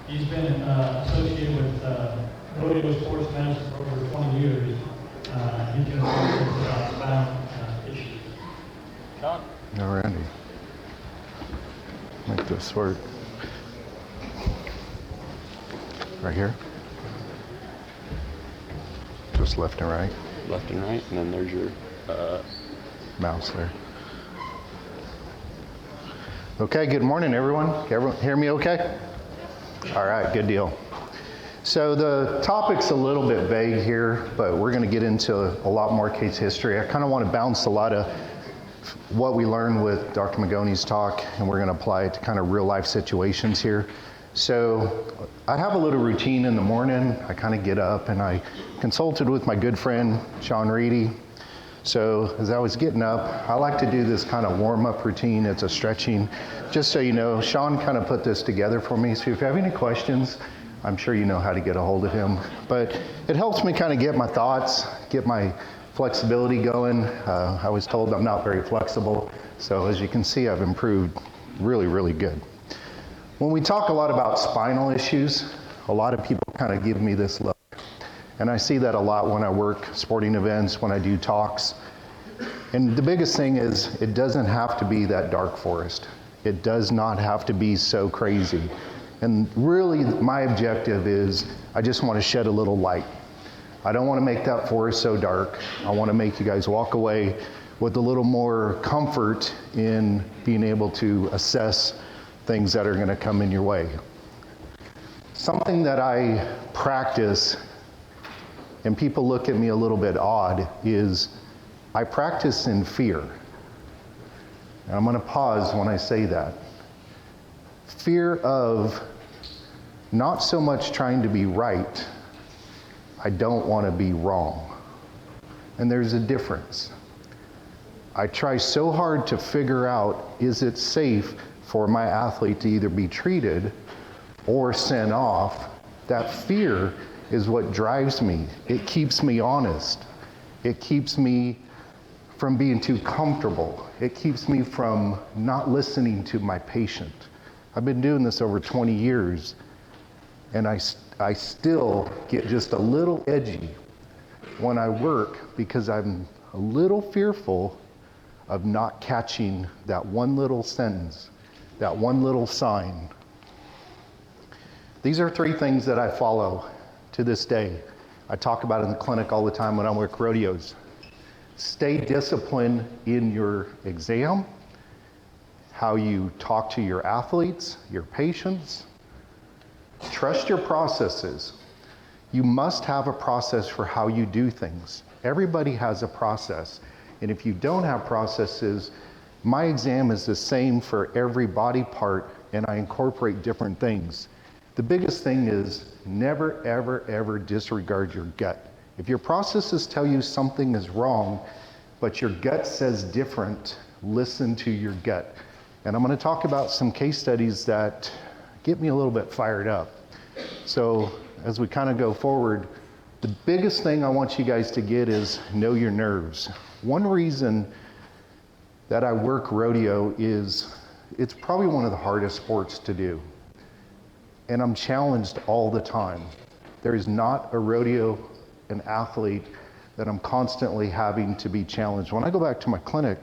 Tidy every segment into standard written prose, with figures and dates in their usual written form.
He's been associated with rodeo sports medicine for over 20 years. He can assist with spinal issues. Shawn? Alrighty. Make this work. Right here? Just left and right? Left and right, and then there's your mouse there. Okay, good morning, everyone. Can everyone hear me okay? All right, good deal. So the topic's a little bit vague here, but we're going to get into a lot more case history. I kind of want to bounce a lot of what we learned with Dr. Mogonye's talk, and we're going to apply it to kind of real life situations here. So I have a little routine in the morning. I kind of get up and I consulted with my good friend, Shawn. So as I was getting up, I like to do this kind of warm-up routine. It's a stretching. Just so you know, Shawn kind of put this together for me. So if you have any questions, I'm sure you know how to get a hold of him. But it helps me kind of get my thoughts, get my flexibility going. I was told I'm not very flexible. So as you can see, I've improved really, really good. When we talk a lot about spinal issues, a lot of people kind of give me this look. And I see that a lot when I work sporting events, when I do talks. And the biggest thing is it doesn't have to be that dark forest. It does not have to be so crazy. And really my objective is I just want to shed a little light. I don't want to make that forest so dark. I want to make you guys walk away with a little more comfort in being able to assess things that are going to come in your way. Something that I practice, and people look at me a little bit odd, is I practice in fear. And I'm going to pause when I say that. Fear of not so much trying to be right, I don't want to be wrong. And there's a difference. I try so hard to figure out, is it safe for my athlete to either be treated or sent off? That fear is what drives me. It keeps me honest. It keeps me from being too comfortable. It keeps me from not listening to my patient. I've been doing this over 20 years, and I still get just a little edgy when I work because I'm a little fearful of not catching that one little sentence, that one little sign. These are three things that I follow to this day. I talk about it in the clinic all the time when I work rodeos. Stay disciplined in your exam, how you talk to your athletes, your patients. Trust your processes. You must have a process for how you do things. Everybody has a process. And if you don't have processes, my exam is the same for every body part, and I incorporate different things. The biggest thing is never, ever, ever disregard your gut. If your processes tell you something is wrong, but your gut says different, listen to your gut. And I'm going to talk about some case studies that get me a little bit fired up. So as we kind of go forward, the biggest thing I want you guys to get is know your nerves. One reason that I work rodeo is it's probably one of the hardest sports to do. And I'm challenged all the time. There is not a rodeo, an athlete, that I'm constantly having to be challenged. When I go back to my clinic,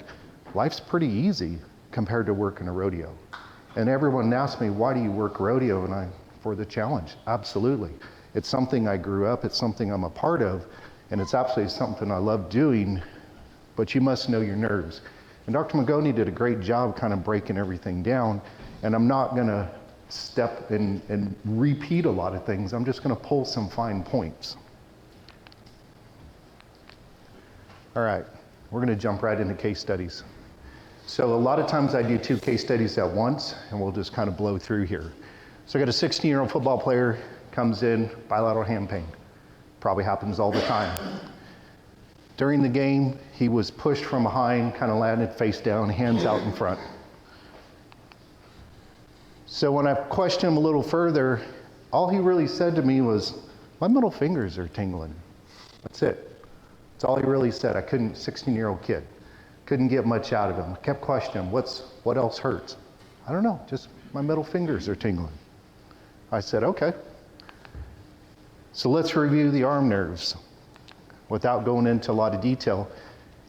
life's pretty easy compared to working a rodeo. And everyone asks me, why do you work rodeo? And for the challenge, absolutely. It's something I grew up, it's something I'm a part of, and it's absolutely something I love doing, but you must know your nerves. And Dr. Mogonye did a great job kind of breaking everything down, and I'm not gonna step and repeat a lot of things. I'm just going to pull some fine points. All right, we're going to jump right into case studies. So a lot of times I do two case studies at once, and we'll just kind of blow through here. So I got a 16-year-old football player, comes in, bilateral hand pain. Probably happens all the time. During the game, he was pushed from behind, kind of landed face down, hands out in front. So when I questioned him a little further, all he really said to me was, my middle fingers are tingling. That's it. That's all he really said. 16-year-old kid. Couldn't get much out of him. Kept questioning him, what else hurts? I don't know, just my middle fingers are tingling. I said, okay. So let's review the arm nerves without going into a lot of detail.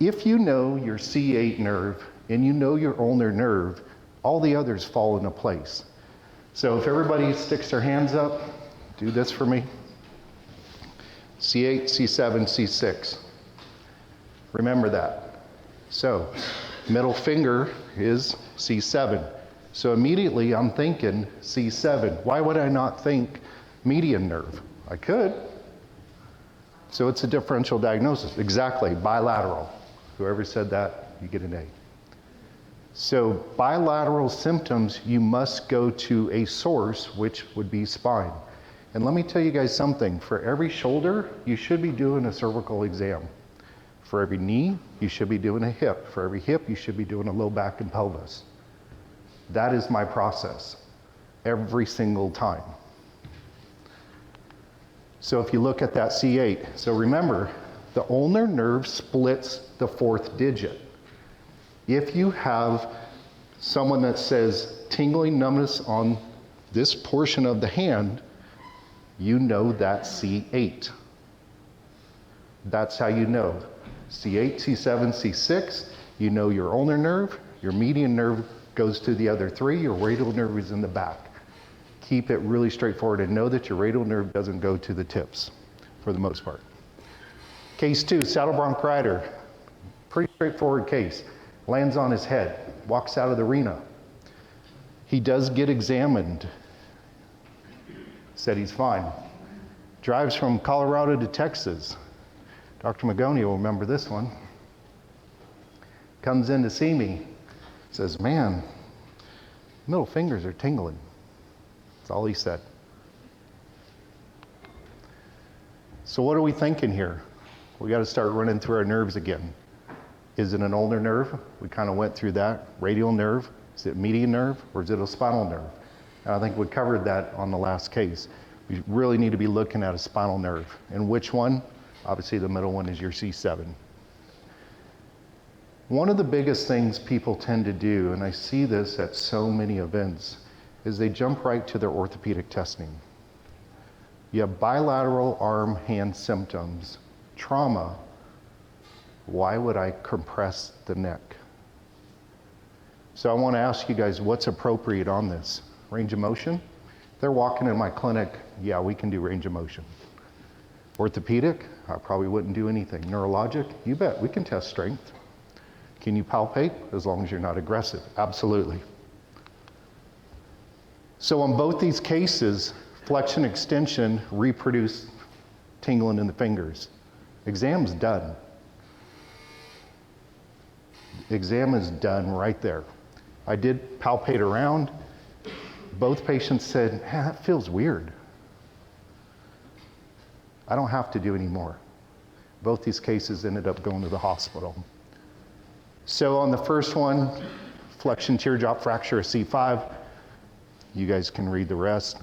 If you know your C8 nerve and you know your ulnar nerve, all the others fall into place. So if everybody sticks their hands up, do this for me. C8, C7, C6. Remember that. So middle finger is C7. So immediately I'm thinking C7. Why would I not think median nerve? I could. So it's a differential diagnosis. Exactly, bilateral. Whoever said that, you get an A. So bilateral symptoms, you must go to a source, which would be spine. And let me tell you guys something. For every shoulder, you should be doing a cervical exam. For every knee, you should be doing a hip. For every hip, you should be doing a low back and pelvis. That is my process every single time. So if you look at that C8, so remember, the ulnar nerve splits the fourth digit. If you have someone that says tingling numbness on this portion of the hand, you know that's C8. That's how you know. C8, C7, C6, you know your ulnar nerve, your median nerve goes to the other three, your radial nerve is in the back. Keep it really straightforward and know that your radial nerve doesn't go to the tips for the most part. Case 2, saddle bronchitis. Pretty straightforward case. Lands on his head, walks out of the arena. He does get examined. Said he's fine. Drives from Colorado to Texas. Dr. Mogonye will remember this one. Comes in to see me. Says, man, middle fingers are tingling. That's all he said. So what are we thinking here? We got to start running through our nerves again. Is it an ulnar nerve? We kind of went through that. Radial nerve? Is it median nerve? Or is it a spinal nerve? And I think we covered that on the last case. We really need to be looking at a spinal nerve. And which one? Obviously the middle one is your C7. One of the biggest things people tend to do, and I see this at so many events, is they jump right to their orthopedic testing. You have bilateral arm, hand symptoms, trauma. Why would I compress the neck? So I want to ask you guys what's appropriate on this. Range of motion? If they're walking in my clinic, yeah, we can do range of motion. Orthopedic? I probably wouldn't do anything. Neurologic? You bet, we can test strength. Can you palpate? As long as you're not aggressive. Absolutely. So on both these cases, flexion, extension, reproduce tingling in the fingers. Exam's done. Exam is done right there. I did palpate around. Both patients said, man, that feels weird. I don't have to do any more. Both these cases ended up going to the hospital. So on the first one, flexion teardrop fracture of C5. You guys can read the rest.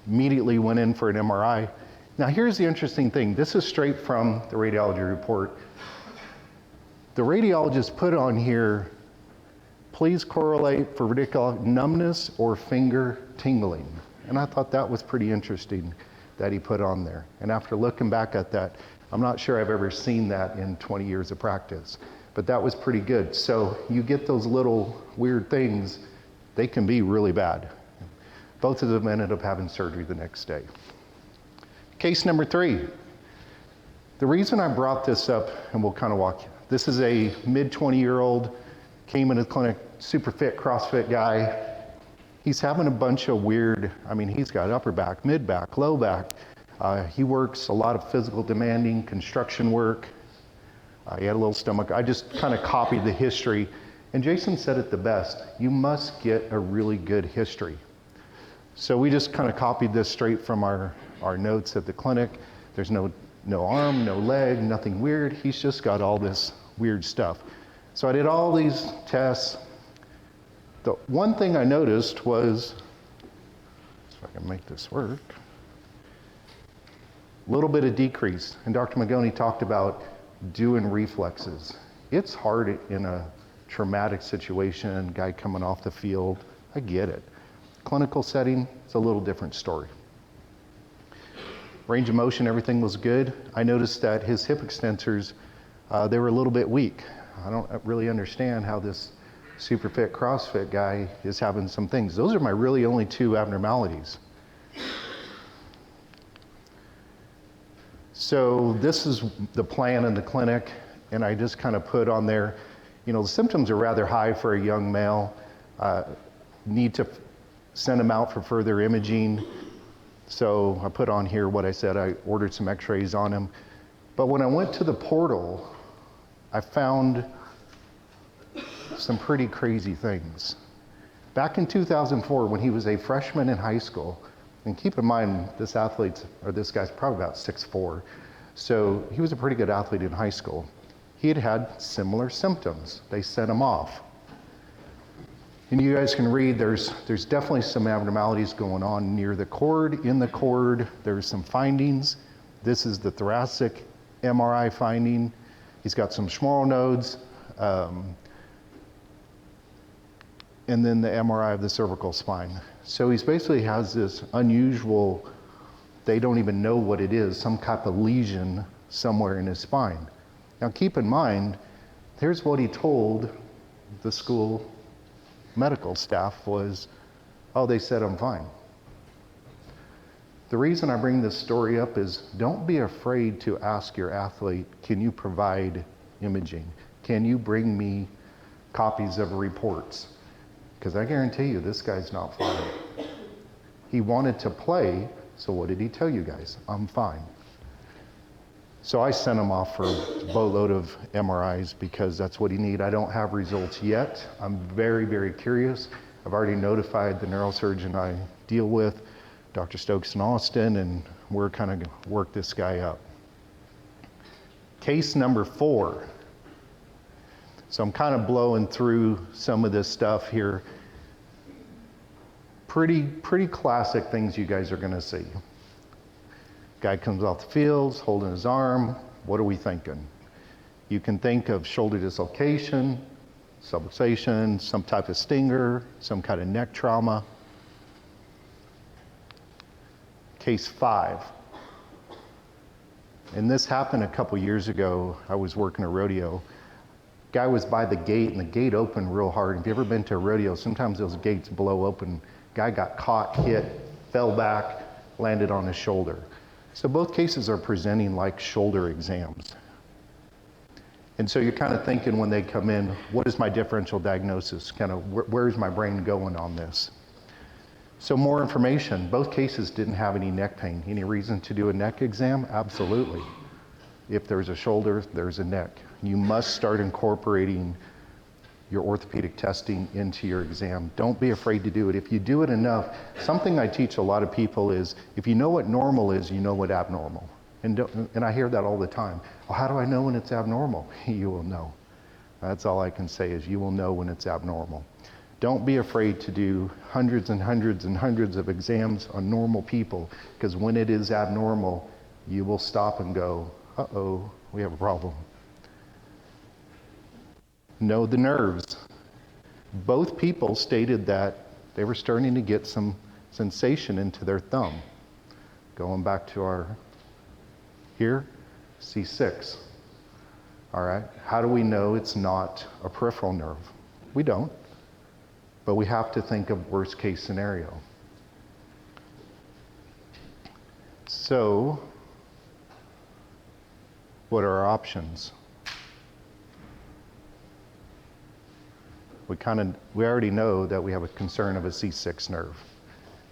Immediately went in for an MRI. Now here's the interesting thing. This is straight from the radiology report. The radiologist put on here, please correlate for radicular numbness or finger tingling. And I thought that was pretty interesting that he put on there. And after looking back at that, I'm not sure I've ever seen that in 20 years of practice, but that was pretty good. So you get those little weird things, they can be really bad. Both of them ended up having surgery the next day. Case number 3. The reason I brought this up, and we'll kind of walk, this is a mid-20-year-old, came into the clinic, super fit, CrossFit guy. He's having a bunch of weird, I mean, he's got upper back, mid back, low back. He works a lot of physical demanding construction work. He had a little stomach. I just kind of copied the history. And Jason said it the best, you must get a really good history. So we just kind of copied this straight from our notes at the clinic. There's no arm, no leg, nothing weird. He's just got all this weird stuff. So I did all these tests. The one thing I noticed was, if I can make this work, a little bit of decrease. And Dr. Mogonye talked about doing reflexes. It's hard in a traumatic situation, guy coming off the field. I get it. Clinical setting, it's a little different story. Range of motion, everything was good. I noticed that his hip extensors, they were a little bit weak. I don't really understand how this super fit CrossFit guy is having some things. Those are my really only two abnormalities. So this is the plan in the clinic, and I just kind of put on there, you know, the symptoms are rather high for a young male. Need to send him out for further imaging. So I put on here what I said. I ordered some x-rays on him. But when I went to the portal, I found some pretty crazy things. Back in 2004, when he was a freshman in high school, and keep in mind, this guy's probably about 6'4", so he was a pretty good athlete in high school. He had had similar symptoms. They sent him off. And you guys can read, there's definitely some abnormalities going on near the cord, in the cord. There's some findings. This is the thoracic MRI finding. He's got some Schmoll nodes, and then the MRI of the cervical spine. So he basically has this unusual, they don't even know what it is, some type of lesion somewhere in his spine. Now keep in mind, here's what he told the school medical staff was, oh, they said I'm fine. The reason I bring this story up is don't be afraid to ask your athlete, can you provide imaging? Can you bring me copies of reports? Because I guarantee you, this guy's not fine. He wanted to play, so what did he tell you guys? I'm fine. So I sent him off for a boatload of MRIs because that's what he needed. I don't have results yet. I'm very, very curious. I've already notified the neurosurgeon I deal with, Dr. Stokes in Austin, and we're kind of going to work this guy up. Case number 4. So I'm kind of blowing through some of this stuff here. Pretty classic things you guys are going to see. Guy comes off the fields, holding his arm. What are we thinking? You can think of shoulder dislocation, subluxation, some type of stinger, some kind of neck trauma. Case 5. And this happened a couple years ago. I was working a rodeo. Guy was by the gate, and the gate opened real hard. If you've ever been to a rodeo, sometimes those gates blow open. Guy got caught, hit, fell back, landed on his shoulder. So both cases are presenting like shoulder exams. And so you're kind of thinking when they come in, what is my differential diagnosis? Kind of where's my brain going on this? So more information. Both cases didn't have any neck pain. Any reason to do a neck exam? Absolutely. If there's a shoulder, there's a neck. You must start incorporating your orthopedic testing into your exam. Don't be afraid to do it. If you do it enough, something I teach a lot of people is, if you know what normal is, you know what abnormal. And I hear that all the time. Well, how do I know when it's abnormal? You will know. That's all I can say is you will know when it's abnormal. Don't be afraid to do hundreds and hundreds and hundreds of exams on normal people, because when it is abnormal, you will stop and go, uh-oh, we have a problem. Know the nerves. Both people stated that they were starting to get some sensation into their thumb. Going back to our here, C6. All right, how do we know it's not a peripheral nerve? We don't, but we have to think of worst case scenario. So, what are our options? We already know that we have a concern of a C6 nerve.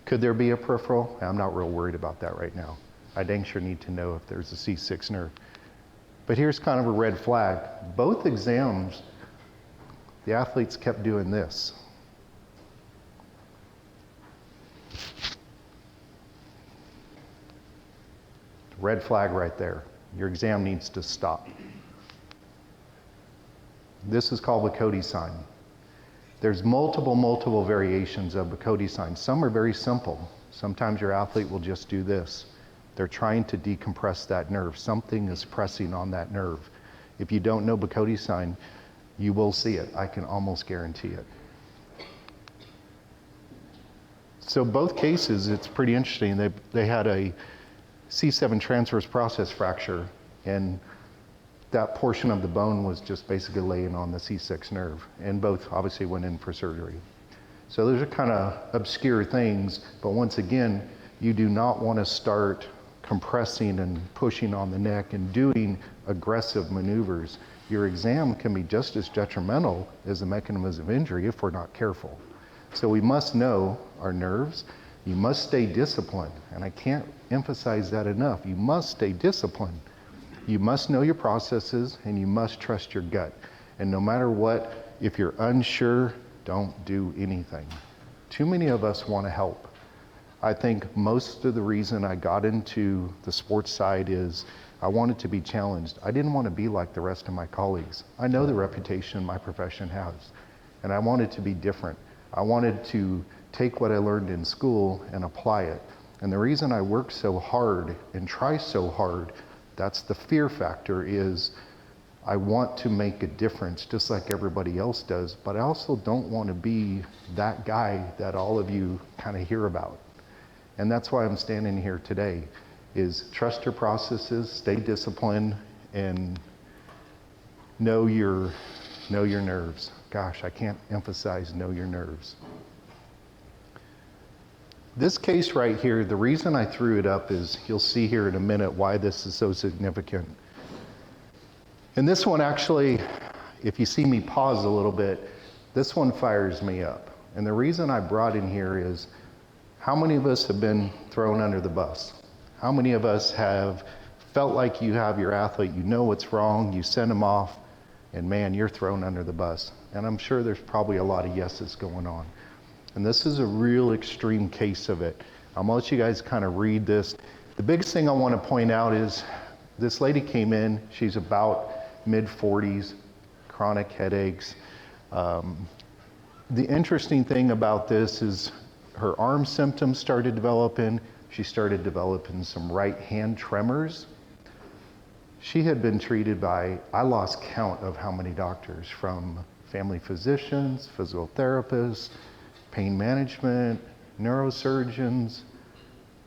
Could there be a peripheral? I'm not real worried about that right now. I dang sure need to know if there's a C6 nerve. But here's kind of a red flag. Both exams, the athletes kept doing this. Red flag right there. Your exam needs to stop. This is called the Cody sign. There's multiple variations of the Cody sign. Some are very simple. Sometimes your athlete will just do this. They're trying to decompress that nerve. Something is pressing on that nerve. If you don't know Cody sign, you will see it. I can almost guarantee it. So both cases, it's pretty interesting. They had a C7 transverse process fracture, and that portion of the bone was just basically laying on the C6 nerve, and both obviously went in for surgery. So those are kind of obscure things, but once again, you do not want to start compressing and pushing on the neck and doing aggressive maneuvers. Your exam can be just as detrimental as the mechanism of injury if we're not careful. So we must know our nerves. You must stay disciplined, and I can't emphasize that enough. You must stay disciplined. You must know your processes, and you must trust your gut. And no matter what, if you're unsure, don't do anything. Too many of us want to help. I think most of the reason I got into the sports side is I wanted to be challenged. I didn't want to be like the rest of my colleagues. I know the reputation my profession has, and I wanted to be different. I wanted to take what I learned in school and apply it. And the reason I work so hard and try so hard, that's the fear factor, is I want to make a difference just like everybody else does, but I also don't want to be that guy that all of you kind of hear about. And that's why I'm standing here today, is trust your processes, stay disciplined, and know your nerves. Gosh, I can't emphasize know your nerves. This case right here, the reason I threw it up is you'll see here in a minute why this is so significant. And this one actually, if you see me pause a little bit, this one fires me up. And the reason I brought in here is, how many of us have been thrown under the bus? How many of us have felt like you have your athlete, you know what's wrong, you send them off, and man, you're thrown under the bus? And I'm sure there's probably a lot of yeses going on. And this is a real extreme case of it. I'm gonna let you guys kind of read this. The biggest thing I want to point out is this lady came in, she's about mid-40s, chronic headaches. The interesting thing about this is her arm symptoms started developing. She started developing some right hand tremors. She had been treated by, I lost count of how many doctors, from family physicians, physical therapists, pain management, neurosurgeons,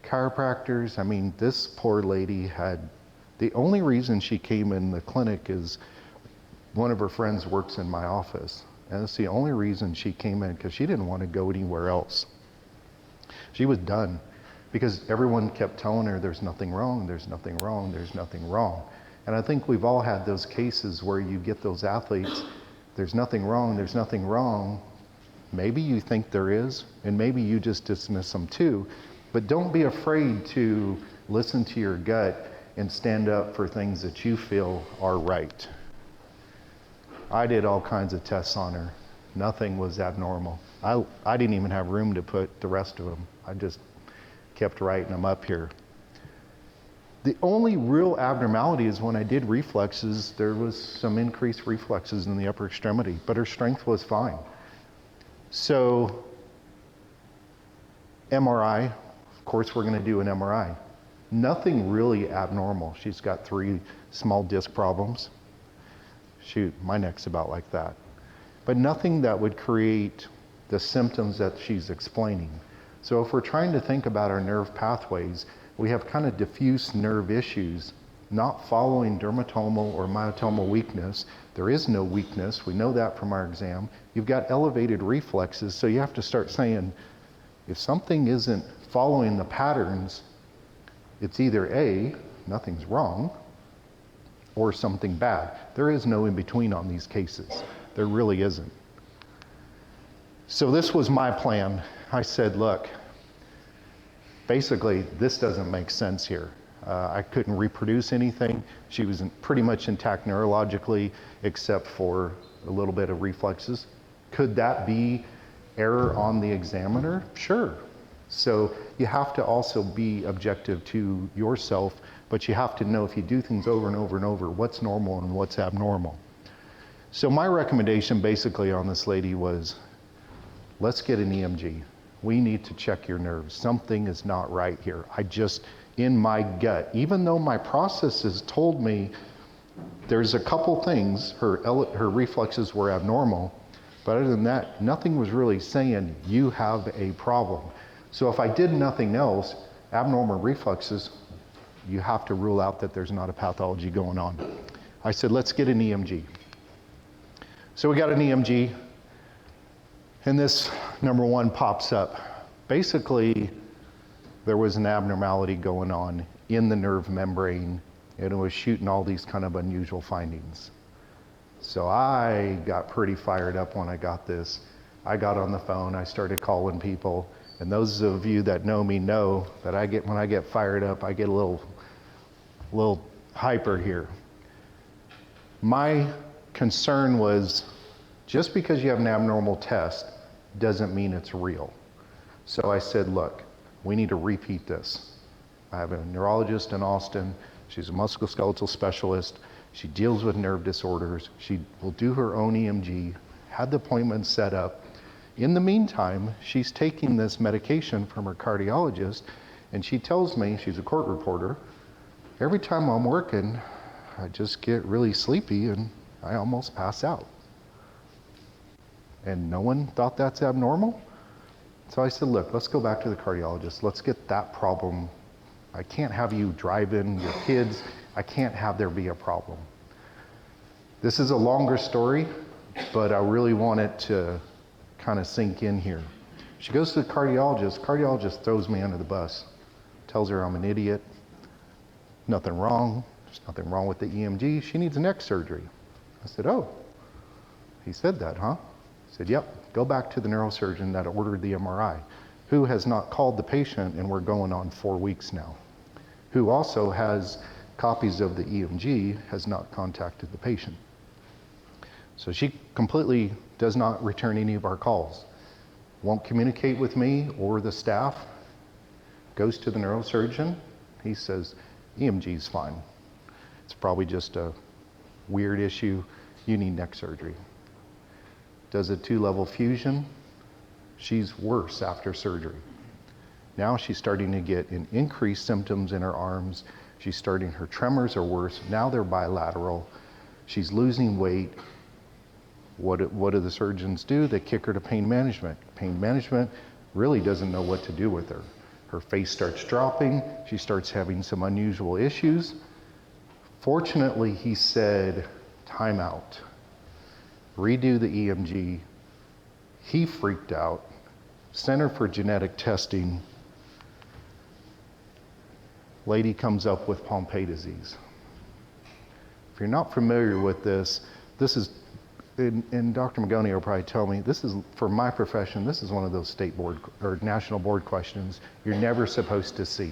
chiropractors. I mean, this poor lady had, the only reason she came in the clinic is one of her friends works in my office. And that's the only reason she came in, because she didn't want to go anywhere else. She was done, because everyone kept telling her there's nothing wrong, there's nothing wrong, there's nothing wrong. And I think we've all had those cases where you get those athletes, there's nothing wrong, there's nothing wrong. Maybe you think there is, and maybe you just dismiss them too. But don't be afraid to listen to your gut and stand up for things that you feel are right. I did all kinds of tests on her. Nothing was abnormal. I didn't even have room to put the rest of them. I just kept writing them up here. The only real abnormality is when I did reflexes, there was some increased reflexes in the upper extremity, but her strength was fine. So, MRI, of course we're going to do an MRI. Nothing really abnormal. She's got 3 small disc problems. Shoot, my neck's about like that. But nothing that would create the symptoms that she's explaining. So if we're trying to think about our nerve pathways, we have kind of diffuse nerve issues, not following dermatomal or myotomal weakness. There is no weakness. We know that from our exam. You've got elevated reflexes, so you have to start saying, if something isn't following the patterns, it's either A, nothing's wrong, or something bad. There is no in between on these cases. There really isn't. So this was my plan. I said, look, basically, this doesn't make sense here. I couldn't reproduce anything. She was pretty much intact neurologically, except for a little bit of reflexes. Could that be error on the examiner? Sure. So you have to also be objective to yourself, but you have to know, if you do things over and over and over, what's normal and what's abnormal. So my recommendation basically on this lady was, let's get an EMG. We need to check your nerves. Something is not right here. I just, in my gut, even though my processes told me there's a couple things, her reflexes were abnormal, but other than that, nothing was really saying you have a problem. So if I did nothing else, abnormal reflexes, you have to rule out that there's not a pathology going on. I said, let's get an EMG. So we got an EMG, and this number 1 pops up. Basically, there was an abnormality going on in the nerve membrane, and it was shooting all these kind of unusual findings. So I got pretty fired up when I got this. I got on the phone, I started calling people, and those of you that know me know that when I get fired up, I get a little hyper here. My concern was, just because you have an abnormal test doesn't mean it's real. So I said, look, we need to repeat this. I have a neurologist in Austin. She's a musculoskeletal specialist. She deals with nerve disorders. She will do her own EMG, had the appointment set up. In the meantime, she's taking this medication from her cardiologist, and she tells me, she's a court reporter, every time I'm working, I just get really sleepy and I almost pass out. And no one thought that's abnormal? So I said, look, let's go back to the cardiologist. Let's get that problem. I can't have you driving your kids. I can't have there be a problem. This is a longer story, but I really want it to kind of sink in here. She goes to the cardiologist. Cardiologist throws me under the bus, tells her I'm an idiot. Nothing wrong. There's nothing wrong with the EMG. She needs neck surgery. I said, oh, he said that, huh? He said, yep, go back to the neurosurgeon that ordered the MRI, who has not called the patient, and we're going on 4 weeks now, who also has copies of the EMG, has not contacted the patient. So she completely does not return any of our calls, won't communicate with me or the staff, goes to the neurosurgeon. He says, EMG is fine. It's probably just a weird issue. You need neck surgery. Does a 2-level fusion. She's worse after surgery. Now she's starting to get increased symptoms in her arms. Her tremors are worse. Now they're bilateral. She's losing weight. What do the surgeons do? They kick her to pain management. Pain management really doesn't know what to do with her. Her face starts dropping. She starts having some unusual issues. Fortunately, he said, time out. Redo the EMG. He freaked out. Center for Genetic Testing. Lady comes up with Pompe disease. If you're not familiar with this is, and Dr. Mogonye will probably tell me, this is, for my profession, this is one of those state board or national board questions you're never supposed to see.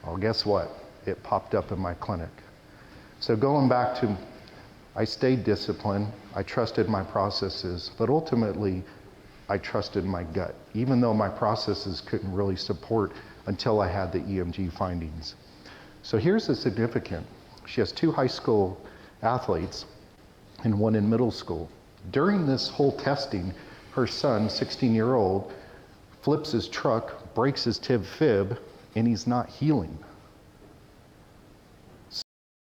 Well, guess what? It popped up in my clinic. So going back to, I stayed disciplined, I trusted my processes, but ultimately I trusted my gut, even though my processes couldn't really support until I had the EMG findings. So here's the significant. She has 2 high school athletes and 1 in middle school. During this whole testing, her son, 16-year-old, flips his truck, breaks his tib-fib, and he's not healing.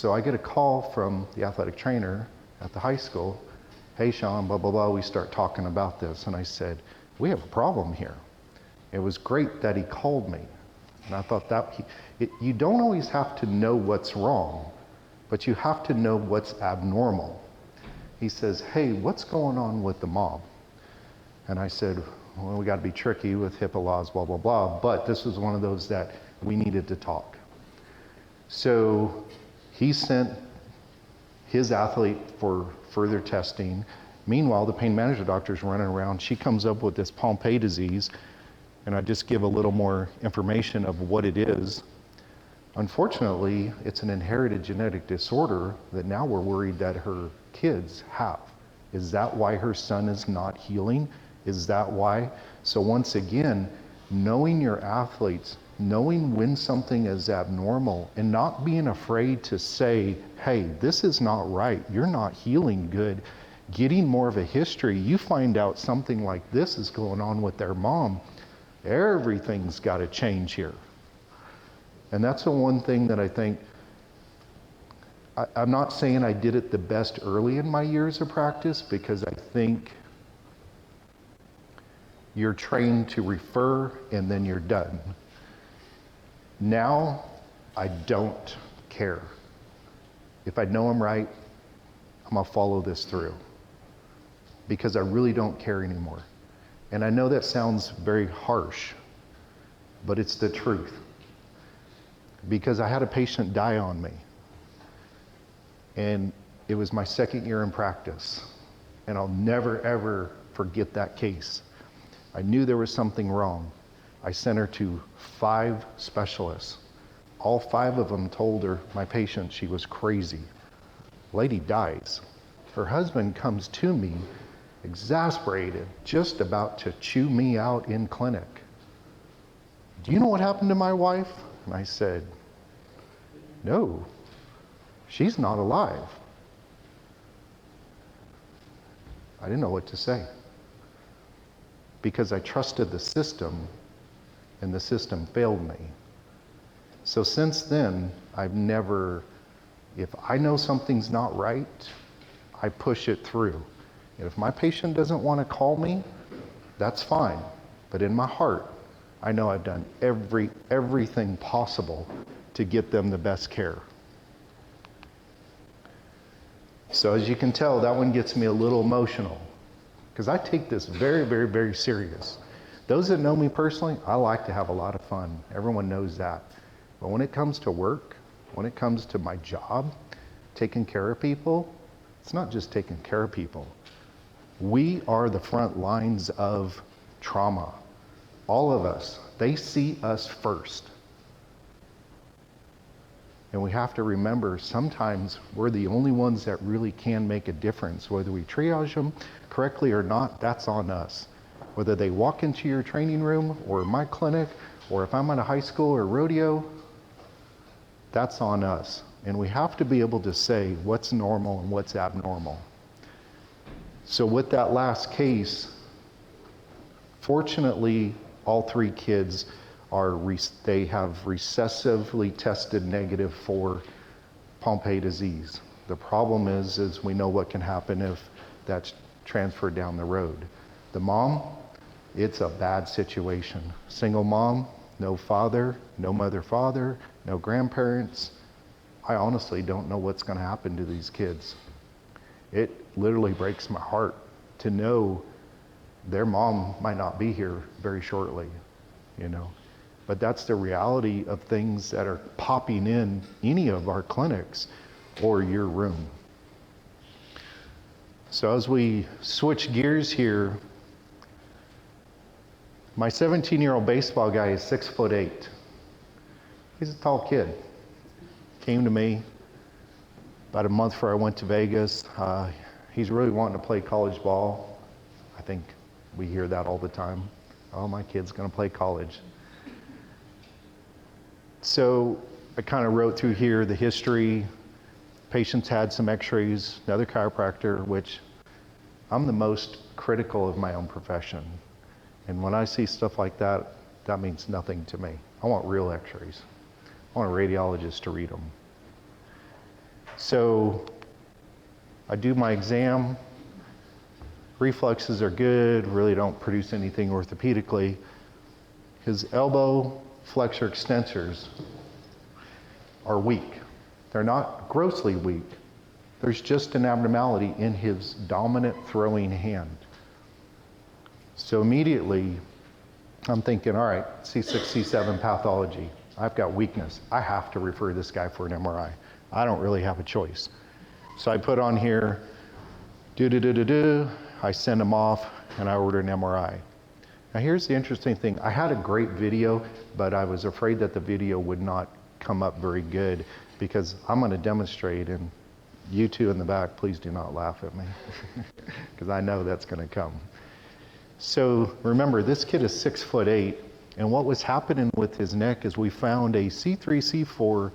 So I get a call from the athletic trainer at the high school. Hey, Shawn, blah, blah, blah. We start talking about this. And I said, we have a problem here. It was great that he called me. And I thought you don't always have to know what's wrong, but you have to know what's abnormal. He says, hey, what's going on with the mom? And I said, well, we got to be tricky with HIPAA laws, blah, blah, blah. But this was one of those that we needed to talk. So he sent his athlete for further testing. Meanwhile, the pain management doctor's running around. She comes up with this Pompe disease, and I just give a little more information of what it is. Unfortunately, it's an inherited genetic disorder that now we're worried that her kids have. Is that why her son is not healing? Is that why? So once again, knowing your athletes, knowing when something is abnormal, and not being afraid to say, hey, this is not right, you're not healing good. Getting more of a history, you find out something like this is going on with their mom, everything's got to change here. And that's the one thing that I think, I'm not saying I did it the best early in my years of practice, because I think You're trained to refer and then you're done. Now, I don't care. If I know I'm right, I'm gonna follow this through because I really don't care anymore. And I know that sounds very harsh, but it's the truth. Because I had a patient die on me, and it was my second year in practice, and I'll never ever forget that case. I knew there was something wrong. I sent her to 5 specialists. All 5 of them told her, my patient, she was crazy. Lady dies. Her husband comes to me, exasperated, just about to chew me out in clinic. Do you know what happened to my wife? And I said, no, she's not alive. I didn't know what to say because I trusted the system and the system failed me. So since then, I've never, if I know something's not right, I push it through. And if my patient doesn't want to call me, that's fine. But in my heart, I know I've done everything possible to get them the best care. So as you can tell, that one gets me a little emotional because I take this very, very, very serious. Those that know me personally, I like to have a lot of fun. Everyone knows that. But when it comes to work, when it comes to my job, taking care of people, it's not just taking care of people. We are the front lines of trauma. All of us, they see us first. And we have to remember sometimes we're the only ones that really can make a difference. Whether we triage them correctly or not, that's on us. Whether they walk into your training room or my clinic, or if I'm at a high school or rodeo, that's on us. And we have to be able to say what's normal and what's abnormal. So with that last case, fortunately, all 3 kids they have recessively tested negative for Pompe disease. The problem is we know what can happen if that's transferred down the road. The mom, it's a bad situation. Single mom, no father, no mother-father, no grandparents. I honestly don't know what's going to happen to these kids. It literally breaks my heart to know their mom might not be here very shortly, you know. But that's the reality of things that are popping in any of our clinics or your room. So as we switch gears here, my 17-year-old baseball guy is 6'8". He's a tall kid. Came to me about a month before I went to Vegas. He's really wanting to play college ball. I think we hear that all the time. Oh, my kid's going to play college. So I kind of wrote through here the history. Patients had some x-rays, another chiropractor, which I'm the most critical of my own profession. And when I see stuff like that, that means nothing to me. I want real x-rays. I want a radiologist to read them. So I do my exam. Reflexes are good, really don't produce anything orthopedically. His elbow flexor extensors are weak. They're not grossly weak. There's just an abnormality in his dominant throwing hand. So immediately, I'm thinking, all right, C6, C7 pathology. I've got weakness. I have to refer this guy for an MRI. I don't really have a choice. So I put on here, I send him off, and I order an MRI. Now here's the interesting thing. I had a great video, but I was afraid that the video would not come up very good because I'm going to demonstrate, and you two in the back, please do not laugh at me because I know that's going to come. So remember, this kid is 6'8", and what was happening with his neck is we found a C3, C4,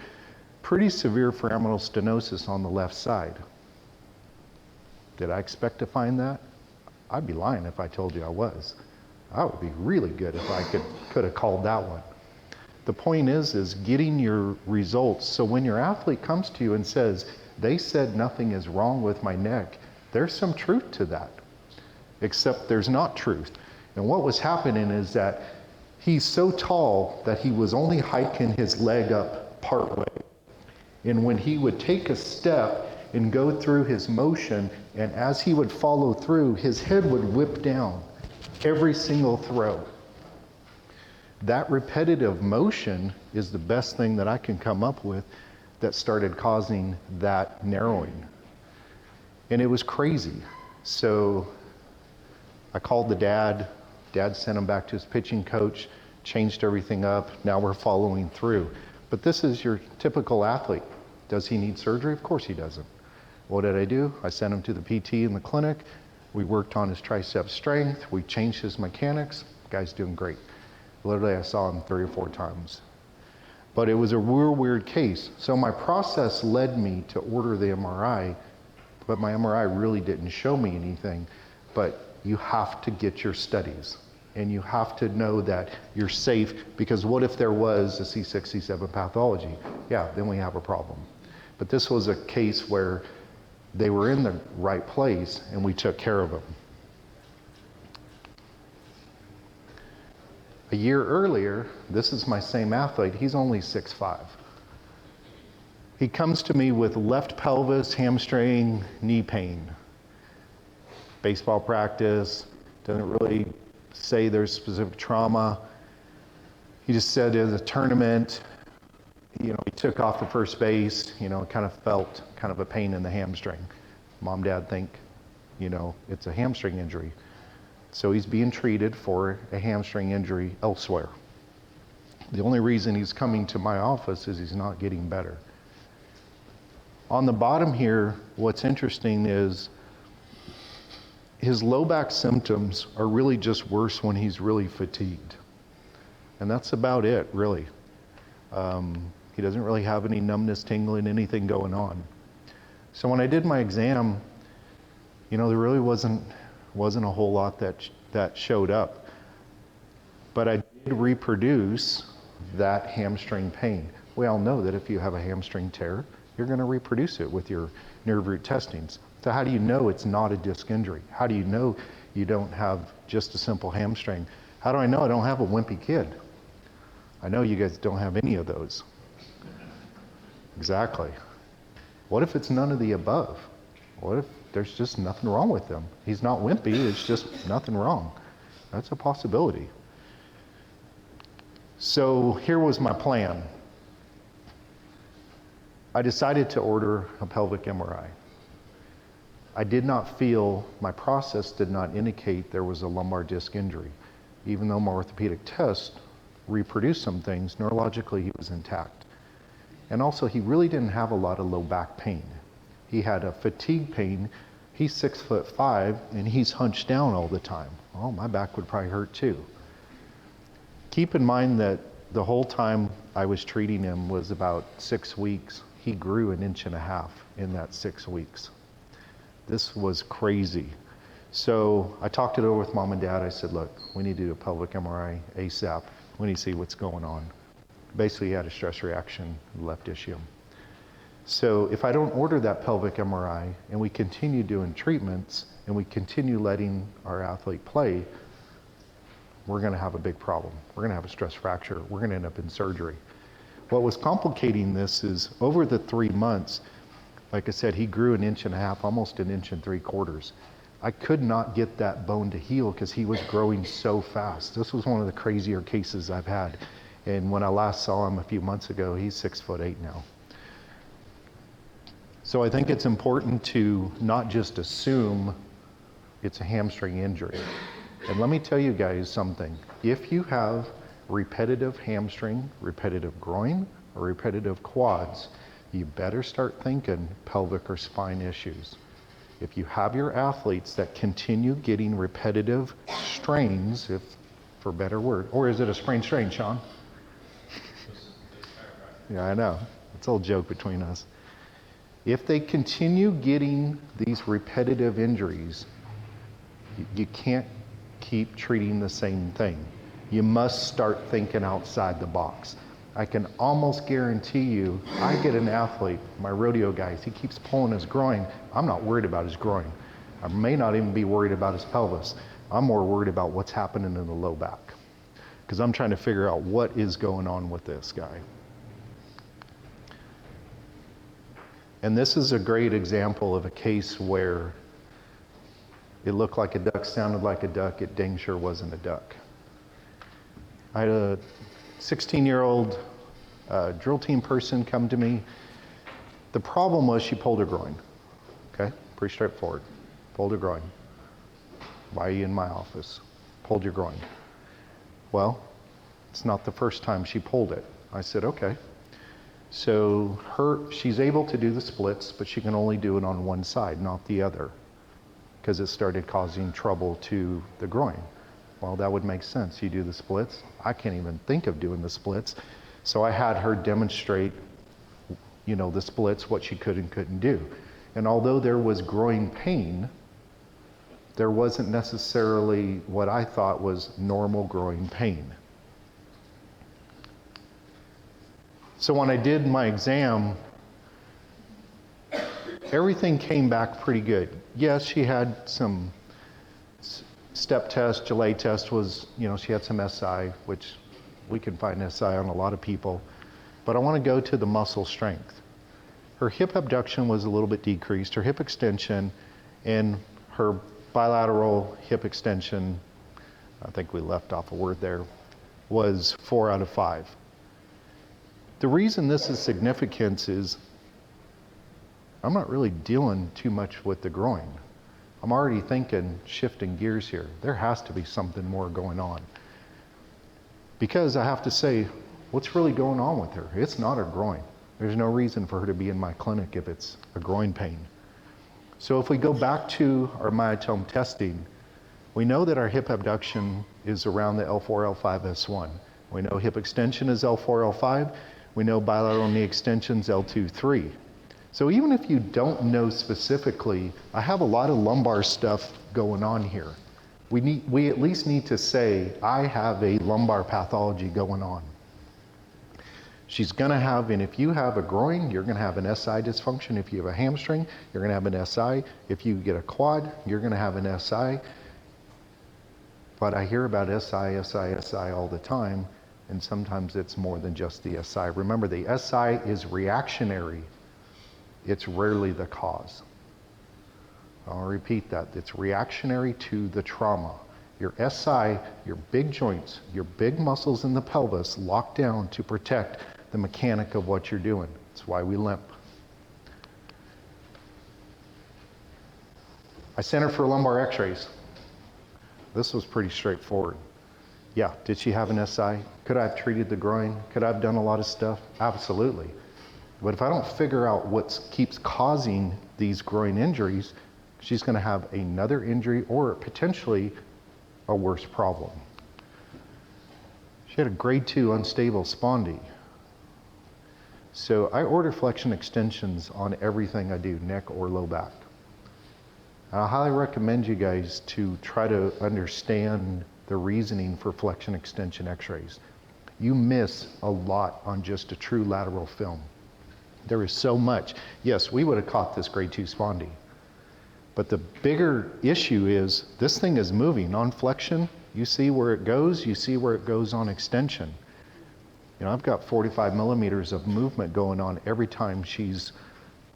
pretty severe foraminal stenosis on the left side. Did I expect to find that? I'd be lying if I told you I was. I would be really good if I could have called that one. The point is getting your results. So when your athlete comes to you and says, they said nothing is wrong with my neck, there's some truth to that, except there's not truth. And what was happening is that he's so tall that he was only hiking his leg up part way. And when he would take a step and go through his motion, and as he would follow through, his head would whip down every single throw. That repetitive motion is the best thing that I can come up with that started causing that narrowing. And it was crazy. So I called the dad. Dad sent him back to his pitching coach, changed everything up. Now we're following through. But this is your typical athlete. Does he need surgery? Of course he doesn't. What did I do? I sent him to the PT in the clinic. We worked on his tricep strength. We changed his mechanics. Guy's doing great. Literally, I saw him 3 or 4 times. But it was a real weird case. So my process led me to order the MRI, but my MRI really didn't show me anything. But you have to get your studies, and you have to know that you're safe, because what if there was a C6, C7 pathology? Yeah, then we have a problem. But this was a case where they were in the right place, and we took care of them. A year earlier, this is my same athlete. He's only 6'5". He comes to me with left pelvis, hamstring, knee pain. Baseball practice, doesn't really say there's specific trauma. He just said there's a tournament. He took off the first base, kind of felt kind of a pain in the hamstring. Mom, dad think, it's a hamstring injury. So he's being treated for a hamstring injury elsewhere. The only reason he's coming to my office is he's not getting better. On the bottom here, what's interesting is his low back symptoms are really just worse when he's really fatigued. And that's about it, really. He doesn't really have any numbness, tingling, anything going on. So when I did my exam, there really wasn't a whole lot that showed up. But I did reproduce that hamstring pain. We all know that if you have a hamstring tear, you're going to reproduce it with your nerve root testings. So how do you know it's not a disc injury? How do you know you don't have just a simple hamstring? How do I know I don't have a wimpy kid? I know you guys don't have any of those. Exactly. What if it's none of the above? What if there's just nothing wrong with him? He's not wimpy, it's just nothing wrong. That's a possibility. So here was my plan. I decided to order a pelvic MRI. I did not feel, my process did not indicate there was a lumbar disc injury. Even though my orthopedic test reproduced some things, neurologically he was intact. And also he really didn't have a lot of low back pain. He had a fatigue pain. He's 6'5" and he's hunched down all the time. Oh, my back would probably hurt too. Keep in mind that the whole time I was treating him was about 6 weeks. He grew 1.5 inches in that 6 weeks. This was crazy. So I talked it over with mom and dad. I said, look, we need to do a pelvic MRI ASAP. We need to see what's going on. Basically, he had a stress reaction, left ischium. So if I don't order that pelvic MRI and we continue doing treatments and we continue letting our athlete play, we're going to have a big problem. We're going to have a stress fracture. We're going to end up in surgery. What was complicating this is over the 3 months, like I said, he grew 1.5 inches, almost 1.75 inches. I could not get that bone to heal because he was growing so fast. This was one of the crazier cases I've had. And when I last saw him a few months ago, he's 6'8" now. So I think it's important to not just assume it's a hamstring injury. And let me tell you guys something. If you have repetitive hamstring, repetitive groin, or repetitive quads, you better start thinking pelvic or spine issues. If you have your athletes that continue getting repetitive strains, if for a better word, or is it a sprained strain, Shawn? Yeah, I know. It's a little joke between us. If they continue getting these repetitive injuries, you can't keep treating the same thing. You must start thinking outside the box. I can almost guarantee you, I get an athlete, my rodeo guys, he keeps pulling his groin. I'm not worried about his groin. I may not even be worried about his pelvis. I'm more worried about what's happening in the low back, because I'm trying to figure out what is going on with this guy. And this is a great example of a case where it looked like a duck, sounded like a duck, it dang sure wasn't a duck. I had a 16-year-old drill team person come to me. The problem was she pulled her groin. Okay, pretty straightforward. Pulled her groin. Why are you in my office? Pulled your groin. Well, it's not the first time she pulled it. I said, okay. So she's able to do the splits, but she can only do it on one side, not the other, because it started causing trouble to the groin. Well, that would make sense. You do the splits. I can't even think of doing the splits. So I had her demonstrate, the splits, what she could and couldn't do. And although there was groin pain, there wasn't necessarily what I thought was normal groin pain. So when I did my exam, everything came back pretty good. Yes, she had some step test, Gelay test was, she had some SI, which we can find SI on a lot of people. But I want to go to the muscle strength. Her hip abduction was a little bit decreased, her hip extension, and her bilateral hip extension, I think we left off a word there, was 4 out of 5. The reason this is significant is I'm not really dealing too much with the groin. I'm already thinking, shifting gears here. There has to be something more going on. Because I have to say, what's really going on with her? It's not her groin. There's no reason for her to be in my clinic if it's a groin pain. So if we go back to our myotome testing, we know that our hip abduction is around the L4, L5, S1. We know hip extension is L4, L5. We know bilateral knee extensions L2, 3. So even if you don't know specifically, I have a lot of lumbar stuff going on here. We at least need to say, I have a lumbar pathology going on. She's gonna have, and if you have a groin, you're gonna have an SI dysfunction. If you have a hamstring, you're gonna have an SI. If you get a quad, you're gonna have an SI. But I hear about SI, SI, SI all the time, and sometimes it's more than just the SI. Remember, the SI is reactionary. It's rarely the cause. I'll repeat that. It's reactionary to the trauma. Your SI, your big joints, your big muscles in the pelvis lock down to protect the mechanic of what you're doing. That's why we limp. I sent her for lumbar x-rays. This was pretty straightforward. Yeah, did she have an SI? Could I have treated the groin? Could I have done a lot of stuff? Absolutely. But if I don't figure out what keeps causing these groin injuries, she's going to have another injury or potentially a worse problem. She had a grade 2 unstable spondy. So I order flexion extensions on everything I do, neck or low back. And I highly recommend you guys to try to understand the reasoning for flexion extension x-rays. You miss a lot on just a true lateral film. There is so much. Yes, we would have caught this grade 2 spondy. But the bigger issue is this thing is moving on flexion. You see where it goes, you see where it goes on extension. I've got 45 millimeters of movement going on every time she's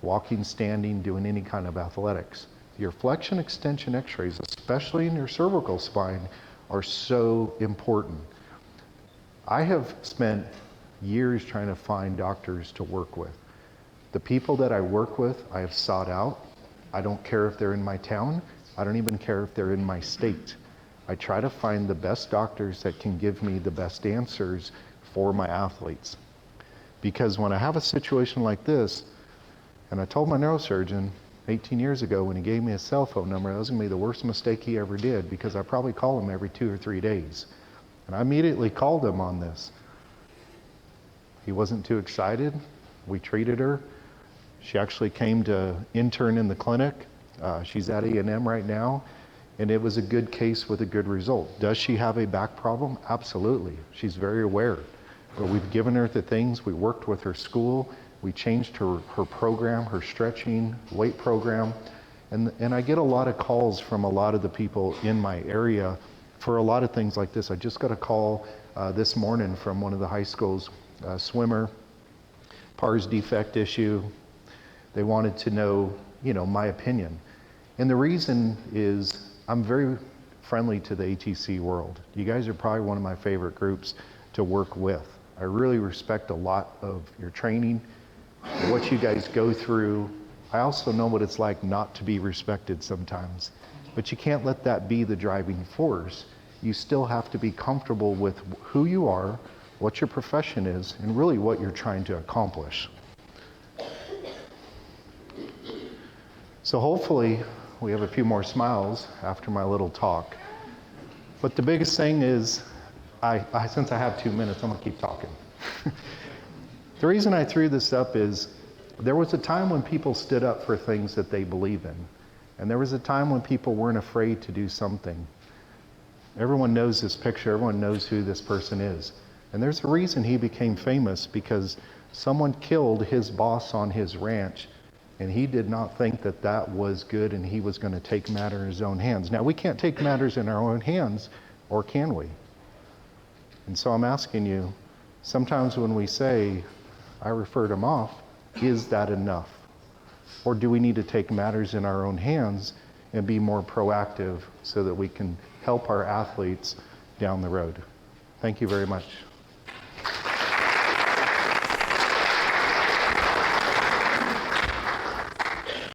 walking, standing, doing any kind of athletics. Your flexion extension x-rays, especially in your cervical spine, are so important. I have spent years trying to find doctors to work with. The people that I work with, I have sought out. I don't care if they're in my town. I don't even care if they're in my state. I try to find the best doctors that can give me the best answers for my athletes. Because when I have a situation like this, and I told my neurosurgeon 18 years ago when he gave me a cell phone number, that was gonna be the worst mistake he ever did, because I probably call him every 2 or 3 days. And I immediately called him on this. He wasn't too excited. We treated her. She actually came to intern in the clinic. She's at E&M right now, and it was a good case with a good result. Does she have a back problem? Absolutely. She's very aware. But we've given her the things. We worked with her school. We changed her program, her stretching, weight program, And I get a lot of calls from a lot of the people in my area for a lot of things like this. I just got a call this morning from one of the high schools, swimmer, pars defect issue. They wanted to know, my opinion. And the reason is I'm very friendly to the ATC world. You guys are probably one of my favorite groups to work with. I really respect a lot of your training, what you guys go through. I also know what it's like not to be respected sometimes, but you can't let that be the driving force. You still have to be comfortable with who you are, what your profession is, and really what you're trying to accomplish. So hopefully we have a few more smiles after my little talk. But the biggest thing is, since I have 2 minutes, I'm gonna keep talking. The reason I threw this up is, there was a time when people stood up for things that they believe in. And there was a time when people weren't afraid to do something. Everyone knows this picture, everyone knows who this person is. And there's a reason he became famous, because someone killed his boss on his ranch, and he did not think that that was good, and he was going to take matters in his own hands. Now, we can't take matters in our own hands, or can we? And so I'm asking you, sometimes when we say, I referred him off, is that enough? Or do we need to take matters in our own hands and be more proactive so that we can help our athletes down the road? Thank you very much.